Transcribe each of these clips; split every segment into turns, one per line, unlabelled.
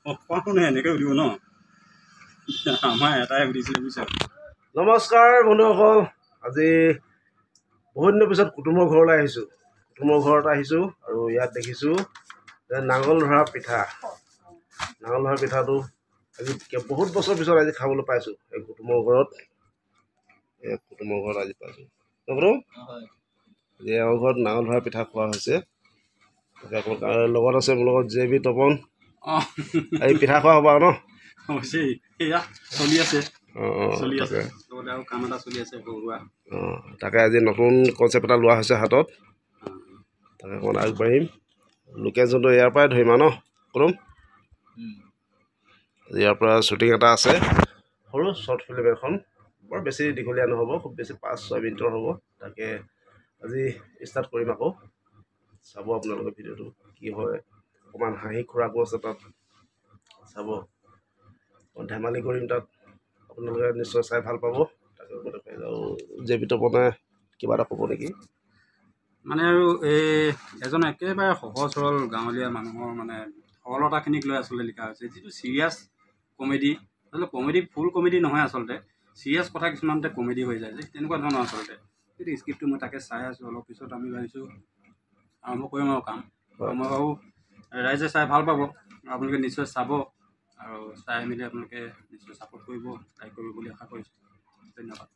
কোনে এনেকৈ সুধিব ন আমাৰ এটাই সুধিছিলে বুজিছা।
নমস্কাৰ বন্ধুসকল, আজি বহুত দিনৰ পিছত কুটুমৰ ঘৰলৈ আহিছোঁ। কুটুমৰ ঘৰত আহিছোঁ আৰু ইয়াত দেখিছোঁ যে নাঙল ধৰা পিঠা। নাঙল ধৰা পিঠাটো আজি বহুত বছৰ পিছত আজি খাবলৈ পাইছোঁ এই কুটুমৰ ঘৰত। আজি পাইছোঁ নকৰোঁ যে আমাৰ ঘৰত নাঙল ধৰা পিঠা খোৱা হৈছে। লগত আছে মোৰ লগত JB তপন। এই পিঠা খোৱা হ'ব আৰু ন?
অৱশ্যেই সেয়া চলি আছে চলি আছে
তাকে
লগতে আৰু কাম এটা চলি আছে ঘৰুৱা।
তাকে আজি নতুন কনচেপ্ট এটা লোৱা হৈছে হাতত, তাকে অকণমান আগবাঢ়িম। লোকেশ্যনটো ইয়াৰ পৰাই ধৰিম আৰু ন কম। ইয়াৰ পৰা শ্বুটিং এটা আছে, সৰু শ্বৰ্ট ফিল্ম এখন, বৰ বেছি দীঘলীয়া নহ'ব, খুব বেছি 5-6 মিনিটৰ হ'ব। তাকে আজি ষ্টাৰ্ট কৰিম আকৌ। চাব আপোনালোকে ভিডিঅ'টো কি হয়, অকণমান হাঁহি খোৰাকো আছে তাত, চাব। ধেমালি কৰিম তাত, আপোনালোকে নিশ্চয় চাই ভাল পাব। তাকে আৰু JB তপনে কিবা এটা ক'ব নেকি?
মানে আৰু এজন একেবাৰে সহজ সৰল গাঁৱলীয়া মানুহৰ মানে সৰলতাখিনিক লৈ আচলতে লিখা হৈছে। যিটো ছিৰিয়াছ কমেডি, আচলতে কমেডি ফুল কমেডি নহয়, আচলতে ছিৰিয়াছ কথা কিছুমানতে কমেডি হৈ যায় যে তেনেকুৱা ধৰণৰ আচলতে। কিন্তু স্ক্ৰিপ্টটো মই তাকে চাই আছোঁ, অলপ পিছত আমি ভাবিছোঁ আৰম্ভ কৰিম আৰু কাম। মই ভাবোঁ ৰাইজে চাই ভাল পাব, আপোনালোকে নিশ্চয় চাব আৰু চাই মেলি আপোনালোকে নিশ্চয় ছাপোৰ্ট কৰিব, লাইক কৰিব বুলি আশা কৰিছোঁ। ধন্যবাদ।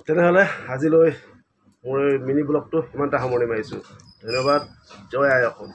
তেনেহ'লে আজিলৈ মোৰ মিনি ব্লগটো ইমানটা সামৰণি মাৰিছোঁ। ধন্যবাদ। জয় আই অসম।